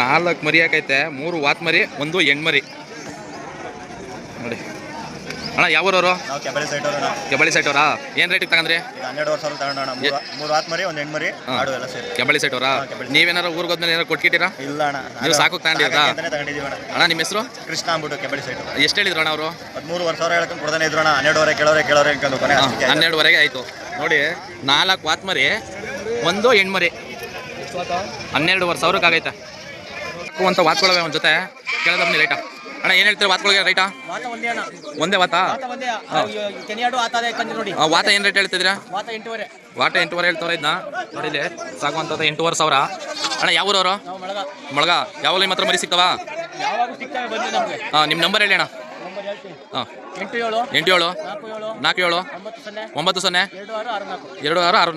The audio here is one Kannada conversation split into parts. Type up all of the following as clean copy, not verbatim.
4 ಮರಿ ಹಾಕೈತೆ, 3 ವಾತ್ ಮರಿ, 1 ಹೆಣ್ಮರಿ ನೋಡಿ ಅಣ್ಣ. ಯಾವೂರವರು? ನಾವು ಕೆಬಳಿ ಸೈಟ್ ಅವರಾ? ಏನು ರೇಟಿಗೆ ತಗೊಂಡ್ರಿ? 12,000 ತಗೊಂಡೋಣ. 3 ವಾತ್ ಮರಿ, 1 ಹೆಣ್ಮರಿ, ಆಡು ಎಲ್ಲ ಸೇರಿ. ಕೆಬಳಿ ಸೈಟ್ ಅವರಾ? ನೀವೇನಾರು ಊರಿಗೆ ಹೋದ್ಮೇಲೆ ಏನಾರು ಕೊಟ್ಕಿಟ್ಟಿರಾ? ಇಲ್ಲ ಅಣ್ಣ, ನೀವು ಸಾಕು ತಗೊಂಡಿರಾ? ತಗೊಂಡಿದ್ದೀವಿ ಅಣ್ಣ. ನಿಮ್ಮ ಹೆಸರು? ಕೃಷ್ಣ ಅಂದ್ಬಿಟ್ಟು ಕೆಬಳಿ ಸೈಟ್. ಎಷ್ಟು ಹೇಳಿದ್ರು ಅಣ್ಣ ಅವರು? 13,000 ಹೇಳ್ಕೊಂಡು ಕೊಡ್ತಾನೆ ಇದ್ರು ಅಣ್ಣ. 12,000 ಕೇಳೋರೆ ಅನ್ಕೊಂಡು ಕೊನೆ 12,000 ಆಯಿತು ನೋಡಿ. 4 ವಾತ್ ಮರಿ, 1 ಹೆಣ್ಮರಿ, 12,000 ಆಗೈತೆ ಅಂತ ವಾತ್ಕೊಳವೆ ಒಂದು ಜೊತೆ. ಕೇಳೋದು ಬನ್ನಿ ರೈಟಾ ಅಣ್ಣ. ಏನು ಹೇಳ್ತೀರಾ ವಾತ್ಕೊಳಗೆ ರೈಟಾ? ಒಂದೇ ವಾತ? ವಾತ ಏನು ರೇಟ್ ಹೇಳ್ತಿದ್ದೀರಾ? ವಾಟ 8,500 ಹೇಳ್ತಾವ್ರೆ. ಇದನ್ನ ನೋಡಿ ಇಲ್ಲಿ ಸಾಕುವಂಥದ್ದು 8,500. ಅಣ್ಣ ಯಾವೂರವರು? ಮೊಳಗ. ಯಾವಾಗ ನಿಮ್ಮ ಹತ್ರ ಮರಿ ಸಿಗ್ತಾವಾ? ನಿಮ್ಮ ನಂಬರ್ ಹೇಳಿ ಅಣ್ಣ. 87 47 90 2664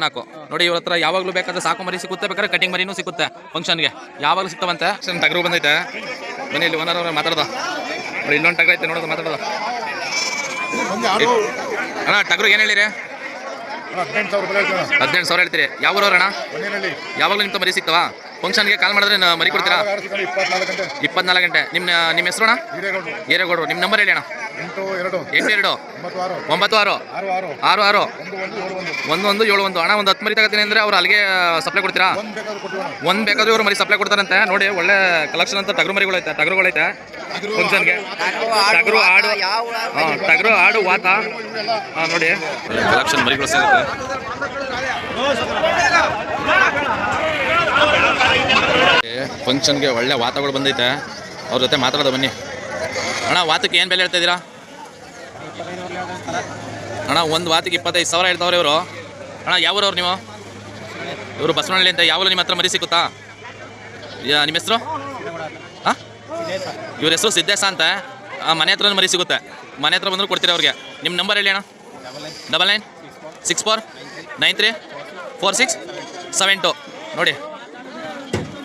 ನೋಡಿ. ಇವ್ರ ಹತ್ರ ಯಾವಾಗಲೂ ಬೇಕಾದ್ರೆ ಸಾಕು ಮರಿ ಸಿಗುತ್ತೆ, ಬೇಕಾದ್ರೆ ಕಟಿಂಗ್ ಮರಿನೂ ಸಿಗುತ್ತೆ. ಫಂಕ್ಷನ್ಗೆ ಯಾವಾಗಲೂ ಸಿಗ್ತಾವಂತೆ. ಟಗರು ಬಂದೈತೆ, ಬನ್ನಿ ಇಲ್ಲಿ ಓನರ್ ಅವ್ರೆ ಮಾತಾಡ್ದ. ನೋಡಿ ಇಲ್ಲೊಂದು ಟಗರು ಐತೆ ನೋಡೋದು, ಮಾತಾಡ್ದ. ಅಣ್ಣ ಟಗರು ಏನು ಹೇಳಿರಿ? 18,000 ಹೇಳ್ತೀರಿ. ಯಾವ ಊರವ್ರು ಅಣ್ಣ? ಯಾವಾಗಲೂ ನಿಮ್ಮ ಮರಿ ಸಿಗ್ತಾವಾ? ಫಂಕ್ಷನ್ಗೆ ಕಾಲ್ ಮಾಡಿದ್ರೆ ಮರಿ ಕೊಡ್ತೀರಾ? 24 ಗಂಟೆ. ನಿಮ್ಮ ಹೆಸರು ಅಣ್ಣ? ಹಿರೇಗೌಡರು. ನಿಮ್ಮ ನಂಬರ್ ಹೇಳಿ ಅಣ್ಣ. 82 96 66 1171. ಅಣ್ಣ ಒಂದು 10 ಮರಿ ತಗೋತೀನಿ ಅಂದರೆ ಅವ್ರು ಅಲ್ಲಿಗೆ ಸಪ್ಲೈ ಕೊಡ್ತೀರಾ? ಒಂದು ಬೇಕಾದ್ರೂ ಇವರು ಮರಿ ಸಪ್ಲೈ ಕೊಡ್ತಾರಂತೆ. ನೋಡಿ ಒಳ್ಳೆ ಕಲೆಕ್ಷನ್ ಅಂತ ಟಗರುಗಳೈತೆ ಫಂಕ್ಷನ್ಗೆ. ಟಗರು ಆಡು, ಟಗರು ಆಡು ವಾತ ನೋಡಿ ಕಲೆಕ್ಷನ್ ಮರಿಗಳು ಸಿಗುತ್ತೆ. ಫಂಕ್ಷನ್ಗೆ ಒಳ್ಳೆ ವಾತಗಳು ಬಂದೈತೆ. ಅವ್ರ ಜೊತೆ ಮಾತಾಡೋದು ಬನ್ನಿ. ಅಣ್ಣ ವಾತಕ್ಕೆ ಏನು ಬೆಲೆ ಹೇಳ್ತಾ ಇದ್ದೀರಾ ಅಣ್ಣ? ಒಂದು ವಾತಿಗೆ 25,000 ಹೇಳ್ತಾವ್ರೆ ಇವರು. ಅಣ್ಣ ಯಾವೂರವ್ರು ನೀವು? ಇವರು ಬಸವನಹಳ್ಳಿ ಅಂತ. ಯಾವಾಗಲೂ ನಿಮ್ಮ ಹತ್ರ ಮರಿ ಸಿಗುತ್ತಾ? ನಿಮ್ಮ ಹೆಸರು? ಹಾಂ, ಇವ್ರ ಹೆಸರು ಸಿದ್ದೇಶ ಅಂತ. ಮನೆ ಹತ್ರ ಮರಿ ಸಿಗುತ್ತೆ. ಮನೆ ಹತ್ರ ಬಂದರೂ ಕೊಡ್ತೀರಾ ಅವ್ರಿಗೆ. ನಿಮ್ಮ ನಂಬರ್ ಹೇಳಿ ಅಣ್ಣ. 99 64 93 46 72 ನೋಡಿ.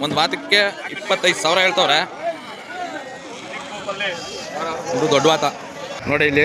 ಒಂದು ವಾತಕ್ಕೆ 25,000 ಹೇಳ್ತವ್ರೆ. ಇದು ದೊಡ್ಡ ವಾತ ನೋಡಿ. ಇಲ್ಲಿ